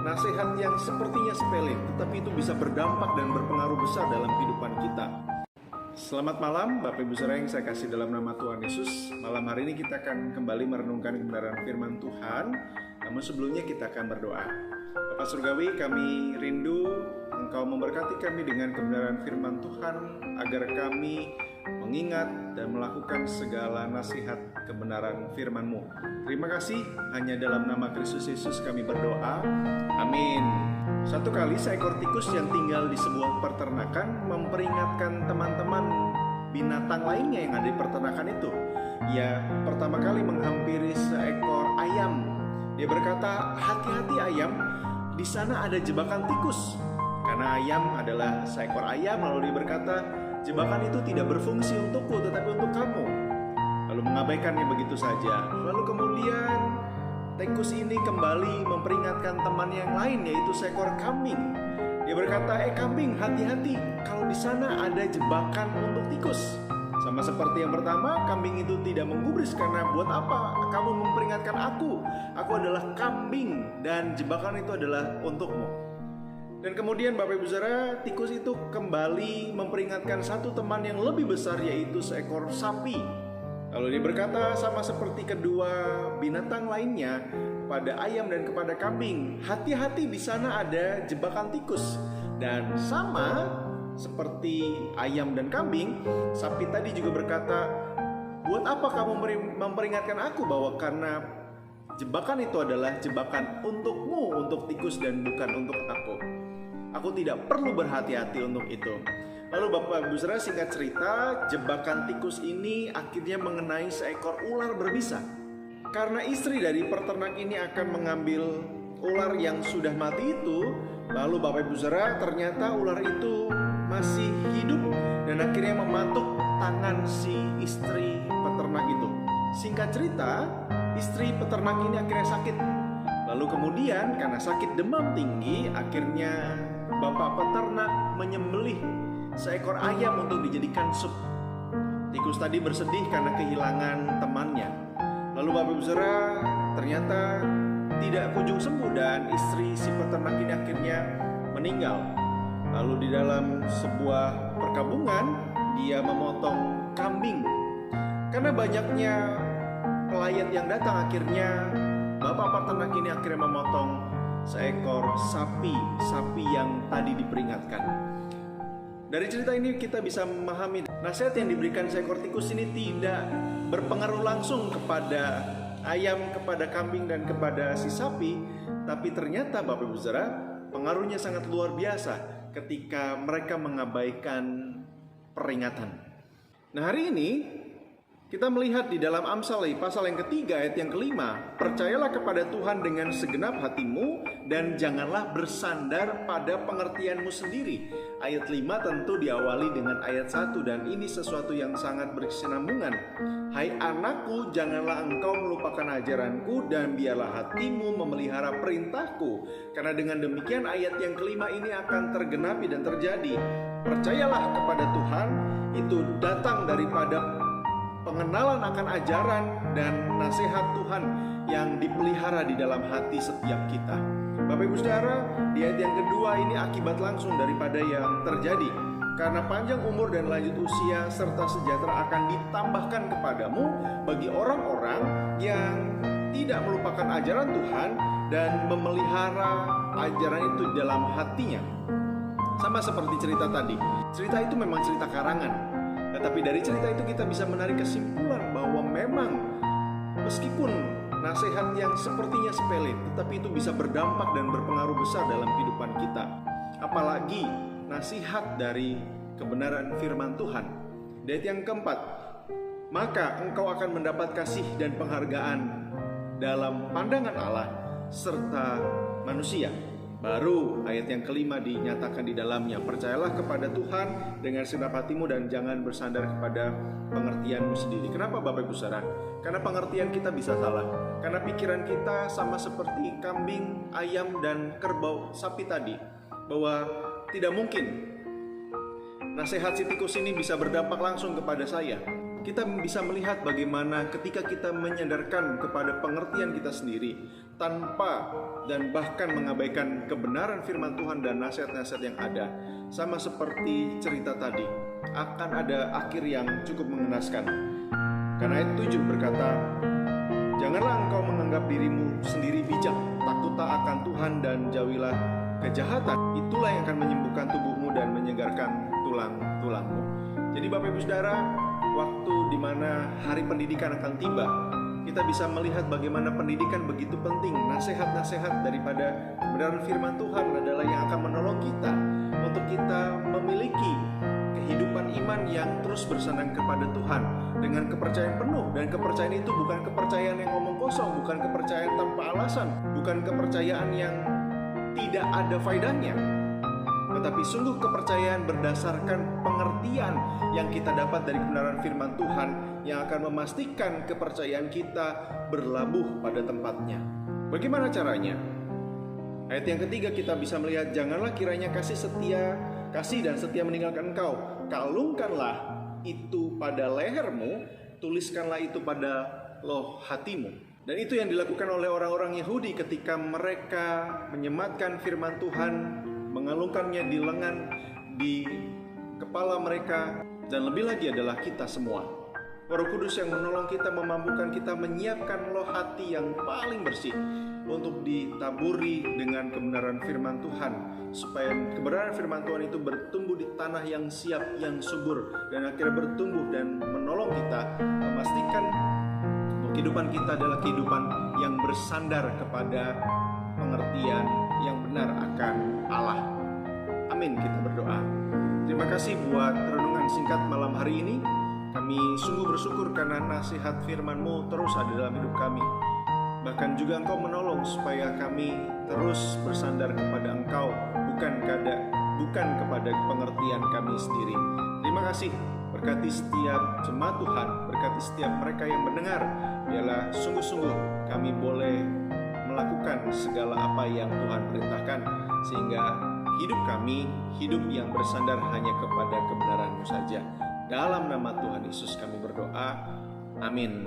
nasihat yang sepertinya sepele, tetapi itu bisa berdampak dan berpengaruh besar dalam kehidupan kita. Selamat malam Bapak Ibu Saudara yang saya kasih dalam nama Tuhan Yesus. Malam hari ini kita akan kembali merenungkan kebenaran firman Tuhan. Namun sebelumnya kita akan berdoa. Bapak Surgawi, kami rindu Engkau memberkati kami dengan kebenaran firman Tuhan, agar kami mengingat dan melakukan segala nasihat kebenaran firman-Mu. Terima kasih, hanya dalam nama Kristus Yesus kami berdoa. Amin. Satu kali seekor tikus yang tinggal di sebuah peternakan memperingatkan teman-teman binatang lainnya yang ada di peternakan itu. Ia pertama kali menghampiri seekor ayam. Dia berkata, "Hati-hati ayam, di sana ada jebakan tikus." Karena ayam adalah seekor ayam, lalu dia berkata, "Jebakan itu tidak berfungsi untukku, tetapi untuk kamu." Lalu mengabaikannya begitu saja. Lalu kemudian tikus ini kembali memperingatkan teman yang lain, yaitu seekor kambing. Dia berkata, "Kambing, hati-hati, kalau di sana ada jebakan untuk tikus." Sama seperti yang pertama, kambing itu tidak menggubris karena buat apa kamu memperingatkan aku? Aku adalah kambing dan jebakan itu adalah untukmu. Dan kemudian Bapak Ibu Saudara, tikus itu kembali memperingatkan satu teman yang lebih besar, yaitu seekor sapi. Lalu dia berkata sama seperti kedua binatang lainnya kepada ayam dan kepada kambing, "Hati-hati, di sana ada jebakan tikus." Dan sama seperti ayam dan kambing, sapi tadi juga berkata, "Buat apa kamu memperingatkan aku bahwa karena jebakan itu adalah jebakan untukmu, untuk tikus dan bukan untuk aku. Aku tidak perlu berhati-hati untuk itu." Lalu Bapak Ibu Saudara, singkat cerita, jebakan tikus ini akhirnya mengenai seekor ular berbisa. Karena istri dari peternak ini akan mengambil ular yang sudah mati itu, lalu Bapak Ibu Saudara, ternyata ular itu masih hidup dan akhirnya mematuk tangan si istri peternak itu. Singkat cerita, istri peternak ini akhirnya sakit. Lalu kemudian karena sakit demam tinggi, akhirnya bapak peternak menyembelih seekor ayam untuk dijadikan sup. Tikus tadi bersedih karena kehilangan temannya. Lalu Bapak Ibu Saudara, ternyata tidak kunjung sembuh dan istri si peternak ini akhirnya meninggal. Lalu di dalam sebuah perkabungan, dia memotong kambing. Karena banyaknya pelayat yang datang, akhirnya bapak peternak ini akhirnya memotong seekor sapi yang tadi diperingatkan. Dari cerita ini kita bisa memahami nasihat yang diberikan seekor tikus ini tidak berpengaruh langsung kepada ayam, kepada kambing, dan kepada si sapi. Tapi ternyata Bapak Ibu Saudara, pengaruhnya sangat luar biasa ketika mereka mengabaikan peringatan. Nah, hari ini kita melihat di dalam Amsal pasal yang ketiga ayat yang kelima, "Percayalah kepada Tuhan dengan segenap hatimu dan janganlah bersandar pada pengertianmu sendiri." Ayat 5 tentu diawali dengan ayat 1 dan ini sesuatu yang sangat berkesinambungan. "Hai anakku, janganlah engkau melupakan ajaranku dan biarlah hatimu memelihara perintahku. Karena dengan demikian," ayat yang kelima ini akan tergenapi dan terjadi. Percayalah kepada Tuhan, itu datang daripada pengenalan akan ajaran dan nasihat Tuhan yang dipelihara di dalam hati setiap kita. Bapak Ibu Saudara, di ayat yang kedua ini akibat langsung daripada yang terjadi. "Karena panjang umur dan lanjut usia serta sejahtera akan ditambahkan kepadamu bagi orang-orang yang tidak melupakan ajaran Tuhan dan memelihara ajaran itu dalam hatinya." Sama seperti cerita tadi. Cerita itu memang cerita karangan. Tetapi dari cerita itu kita bisa menarik kesimpulan bahwa memang meskipun nasihat yang sepertinya sepele, tetapi itu bisa berdampak dan berpengaruh besar dalam kehidupan kita. Apalagi nasihat dari kebenaran firman Tuhan. Di ayat yang keempat, "Maka engkau akan mendapat kasih dan penghargaan dalam pandangan Allah serta manusia." Baru ayat yang kelima dinyatakan di dalamnya, "Percayalah kepada Tuhan dengan segenap hatimu dan jangan bersandar kepada pengertianmu sendiri." Kenapa Bapak Ibu Saudara? Karena pengertian kita bisa salah. Karena pikiran kita sama seperti kambing, ayam, dan kerbau, sapi tadi, bahwa tidak mungkin nasihat si tikus ini bisa berdampak langsung kepada saya. Kita bisa melihat bagaimana ketika kita menyadarkan kepada pengertian kita sendiri, tanpa dan bahkan mengabaikan kebenaran firman Tuhan dan nasihat-nasihat yang ada, sama seperti cerita tadi, akan ada akhir yang cukup mengenaskan. Karena ayat 7 berkata, "Janganlah engkau menganggap dirimu sendiri bijak, takutlah akan Tuhan dan jauhilah kejahatan. Itulah yang akan menyembuhkan tubuhmu dan menyegarkan tulang-tulangmu." Jadi Bapak Ibu Saudara, waktu di mana hari pendidikan akan tiba, kita bisa melihat bagaimana pendidikan begitu penting. Nasihat-nasihat daripada kebenaran firman Tuhan adalah yang akan menolong kita untuk kita memiliki kehidupan iman yang terus bersandar kepada Tuhan dengan kepercayaan penuh. Dan kepercayaan itu bukan kepercayaan yang ngomong kosong, bukan kepercayaan tanpa alasan, bukan kepercayaan yang tidak ada faedahnya, tetapi sungguh kepercayaan berdasarkan pengertian yang kita dapat dari kebenaran firman Tuhan yang akan memastikan kepercayaan kita berlabuh pada tempatnya. Bagaimana caranya? Ayat yang ketiga kita bisa melihat, "Janganlah kiranya kasih dan setia meninggalkan engkau. Kalungkanlah itu pada lehermu, tuliskanlah itu pada loh hatimu." Dan itu yang dilakukan oleh orang-orang Yahudi ketika mereka menyematkan firman Tuhan, mengalungkannya di lengan, di kepala mereka, dan lebih lagi adalah kita semua. Roh Kudus yang menolong kita, memampukan kita menyiapkan loh hati yang paling bersih untuk ditaburi dengan kebenaran firman Tuhan, supaya kebenaran firman Tuhan itu bertumbuh di tanah yang siap, yang subur, dan akhirnya bertumbuh dan menolong kita memastikan kehidupan kita adalah kehidupan yang bersandar kepada pengertian yang benar akan Allah. Amin, kita berdoa. Terima kasih buat renungan singkat malam hari ini. Kami sungguh bersyukur karena nasihat firman-Mu terus ada dalam hidup kami. Bahkan juga Engkau menolong supaya kami terus bersandar kepada Engkau, bukan kepada pengertian kami sendiri. Terima kasih. Berkati setiap jemaat Tuhan, berkati setiap mereka yang mendengar. Biarlah sungguh-sungguh kami boleh melakukan segala apa yang Tuhan perintahkan, sehingga hidup kami, hidup yang bersandar hanya kepada kebenaran-Mu saja. Dalam nama Tuhan Yesus kami berdoa. Amin.